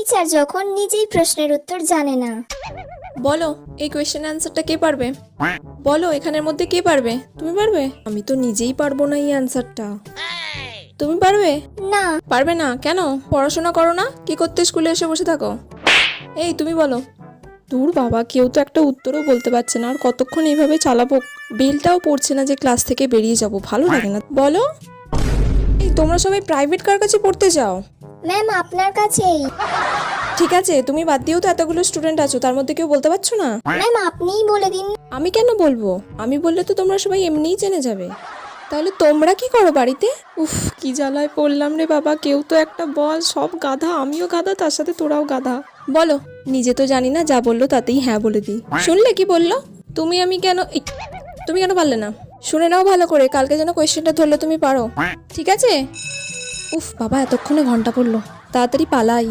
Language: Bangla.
টিচার যখন নিজেই প্রশ্নের উত্তর জানে না। বলো এই কোয়েশ্চেন অ্যান্সারটা কে পারবে? বলো এখানের মধ্যে কে পারবে? তুমি পারবে? আমি তো নিজেই পারবো না এই অ্যান্সারটা। তুমি পারবে? না। পারবে না কেন? পড়াশোনা করো না? কি করতে স্কুলে এসে বসে থাকো? এই তুমি বলো। দূর বাবা, কেউ তো একটা উত্তরও বলতে পারছে না, আর কতক্ষণ এইভাবে চালাবো? বেলটাও পড়ছে না যে ক্লাস থেকে বেরিয়ে যাব, ভালো লাগে না। বলো। এই তোমরা সবাই প্রাইভেট কার কাছে পড়তে যাও? ম্যাম আপনার কাছেই। ঠিক আছে, তুমি বাদ দিয়েও তো এতগুলো স্টুডেন্ট আছো, তার মধ্যে কেউ বলতে পারছো না? ম্যাম আপনিই বলে দিন। আমি কেন বলবো? আমি বললে তো তোমরা সবাই এমনিই জেনে যাবে। তাহলে তোমরা কি করো বাড়িতে? উফ, কি জ্বালায় পড়লাম রে বাবা, কেউ তো একটা বল। সব গাধা, আমিও গাধা, তার সাথে তোরাও গাধা। বলো। নিজে তো জানি না, যা বললো তাতেই হ্যাঁ বলে দিই। শুনলে কি বললো? আমি কেন তুমি কেন পারলে না? শুনে নাও ভালো করে, কালকে যেন কোয়েশ্চেনটা ধরলে তুমি পারো, ঠিক আছে? উফ বাবা, এতক্ষণে ঘন্টা পড়লো, তাড়াতাড়ি পালাই।